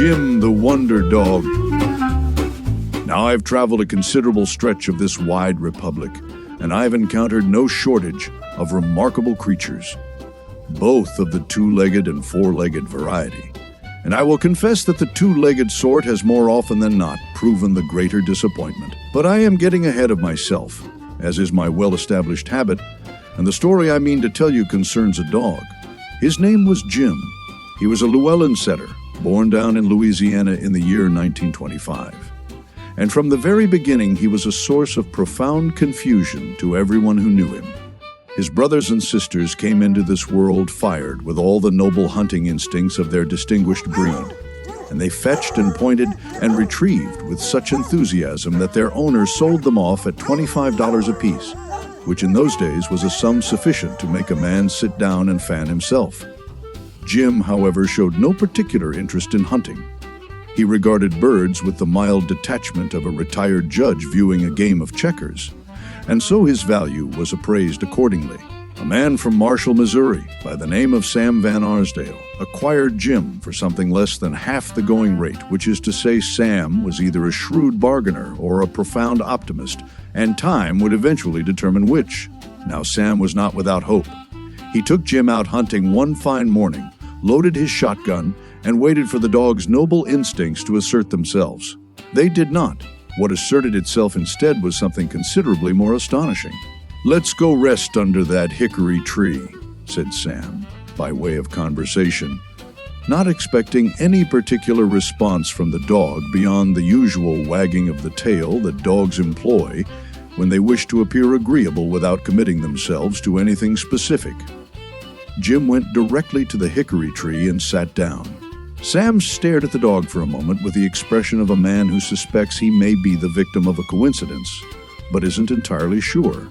Jim the Wonder Dog. Now I've traveled a considerable stretch of this wide republic, and I've encountered no shortage of remarkable creatures, both of the two-legged and four-legged variety. And I will confess that the two-legged sort has more often than not proven the greater disappointment. But I am getting ahead of myself, as is my well-established habit, and the story I mean to tell you concerns a dog. His name was Jim. He was a Llewellyn setter, born down in Louisiana in the year 1925. And from the very beginning, he was a source of profound confusion to everyone who knew him. His brothers and sisters came into this world fired with all the noble hunting instincts of their distinguished breed, and they fetched and pointed and retrieved with such enthusiasm that their owner sold them off at $25 apiece, which in those days was a sum sufficient to make a man sit down and fan himself. Jim, however, showed no particular interest in hunting. He regarded birds with the mild detachment of a retired judge viewing a game of checkers, and so his value was appraised accordingly. A man from Marshall, Missouri, by the name of Sam Van Arsdale, acquired Jim for something less than half the going rate, which is to say Sam was either a shrewd bargainer or a profound optimist, and time would eventually determine which. Now Sam was not without hope. He took Jim out hunting one fine morning, loaded his shotgun, and waited for the dog's noble instincts to assert themselves. They did not. What asserted itself instead was something considerably more astonishing. "Let's go rest under that hickory tree," said Sam, by way of conversation, not expecting any particular response from the dog beyond the usual wagging of the tail that dogs employ when they wish to appear agreeable without committing themselves to anything specific. Jim went directly to the hickory tree and sat down. Sam stared at the dog for a moment with the expression of a man who suspects he may be the victim of a coincidence, but isn't entirely sure.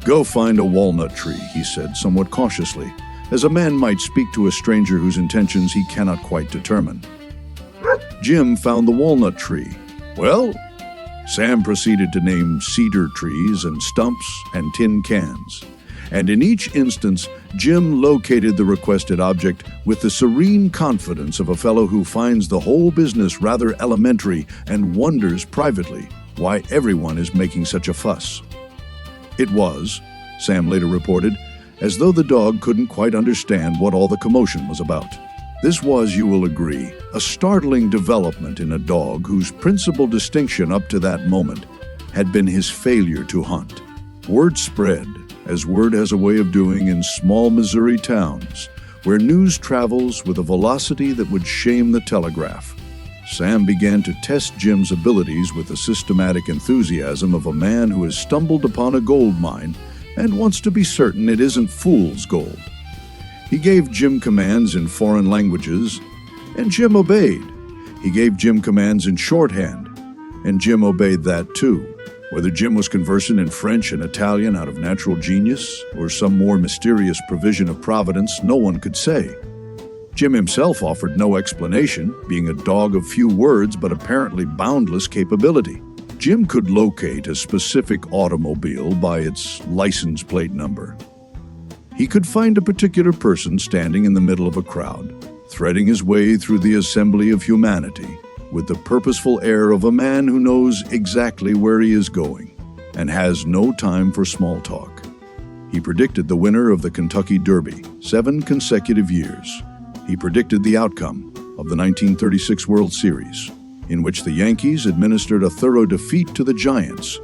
"Go find a walnut tree," he said somewhat cautiously, as a man might speak to a stranger whose intentions he cannot quite determine. Jim found the walnut tree. "Well?" Sam proceeded to name cedar trees and stumps and tin cans. And in each instance, Jim located the requested object with the serene confidence of a fellow who finds the whole business rather elementary and wonders privately why everyone is making such a fuss. It was, Sam later reported, as though the dog couldn't quite understand what all the commotion was about. This was, you will agree, a startling development in a dog whose principal distinction up to that moment had been his failure to hunt. Word spread, as word has a way of doing in small Missouri towns, where news travels with a velocity that would shame the telegraph. Sam began to test Jim's abilities with the systematic enthusiasm of a man who has stumbled upon a gold mine and wants to be certain it isn't fool's gold. He gave Jim commands in foreign languages, and Jim obeyed. He gave Jim commands in shorthand, and Jim obeyed that too. Whether Jim was conversant in French and Italian out of natural genius, or some more mysterious provision of providence, no one could say. Jim himself offered no explanation, being a dog of few words but apparently boundless capability. Jim could locate a specific automobile by its license plate number. He could find a particular person standing in the middle of a crowd, threading his way through the assembly of humanity, with the purposeful air of a man who knows exactly where he is going and has no time for small talk. He predicted the winner of the Kentucky Derby 7 consecutive years. He predicted the outcome of the 1936 World Series, in which the Yankees administered a thorough defeat to the Giants,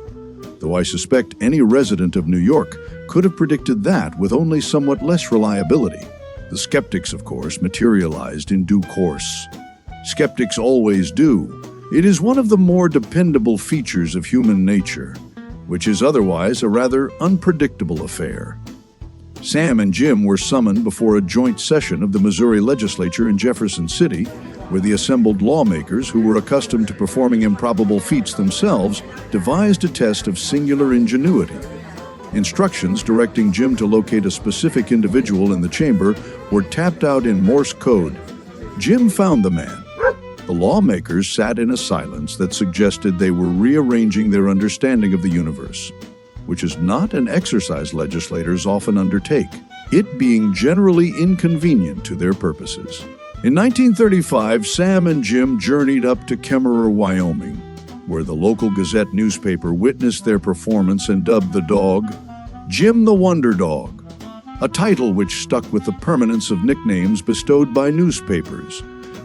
though I suspect any resident of New York could have predicted that with only somewhat less reliability. The skeptics, of course, materialized in due course. Skeptics always do. It is one of the more dependable features of human nature, which is otherwise a rather unpredictable affair. Sam and Jim were summoned before a joint session of the Missouri legislature in Jefferson City, where the assembled lawmakers, who were accustomed to performing improbable feats themselves, devised a test of singular ingenuity. Instructions directing Jim to locate a specific individual in the chamber were tapped out in Morse code. Jim found the man. The lawmakers sat in a silence that suggested they were rearranging their understanding of the universe, which is not an exercise legislators often undertake, it being generally inconvenient to their purposes. In 1935, Sam and Jim journeyed up to Kemmerer, Wyoming, where the local Gazette newspaper witnessed their performance and dubbed the dog Jim the Wonder Dog, a title which stuck with the permanence of nicknames bestowed by newspapers,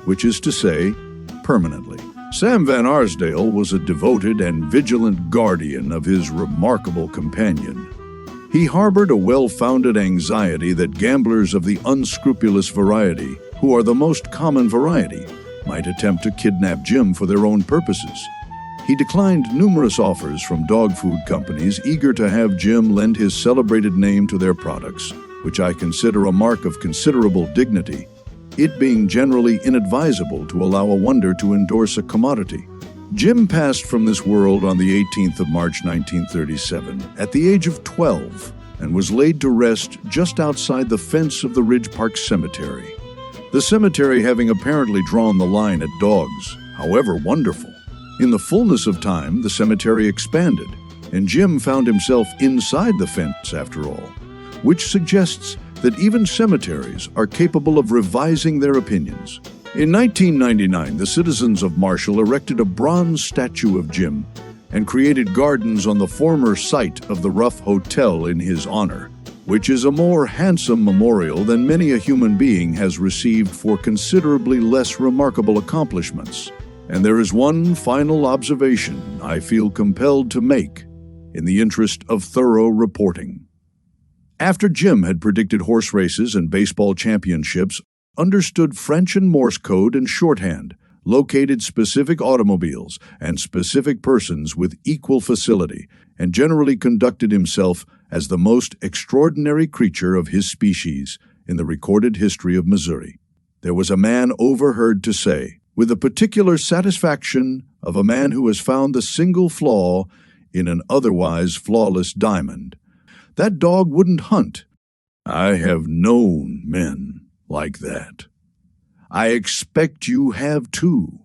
which is to say, permanently. Sam Van Arsdale was a devoted and vigilant guardian of his remarkable companion. He harbored a well-founded anxiety that gamblers of the unscrupulous variety, who are the most common variety, might attempt to kidnap Jim for their own purposes. He declined numerous offers from dog food companies eager to have Jim lend his celebrated name to their products, which I consider a mark of considerable dignity, it being generally inadvisable to allow a wonder to endorse a commodity. Jim passed from this world on the 18th of March 1937 at the age of 12 and was laid to rest just outside the fence of the Ridge Park Cemetery. The cemetery having apparently drawn the line at dogs, however wonderful. In the fullness of time, the cemetery expanded, and Jim found himself inside the fence after all, which suggests that even cemeteries are capable of revising their opinions. In 1999, the citizens of Marshall erected a bronze statue of Jim and created gardens on the former site of the Ruff Hotel in his honor, which is a more handsome memorial than many a human being has received for considerably less remarkable accomplishments. And there is one final observation I feel compelled to make in the interest of thorough reporting. After Jim had predicted horse races and baseball championships, understood French and Morse code and shorthand, located specific automobiles and specific persons with equal facility, and generally conducted himself as the most extraordinary creature of his species in the recorded history of Missouri, there was a man overheard to say, with the particular satisfaction of a man who has found the single flaw in an otherwise flawless diamond, that dog wouldn't hunt. I have known men like that. I expect you have too.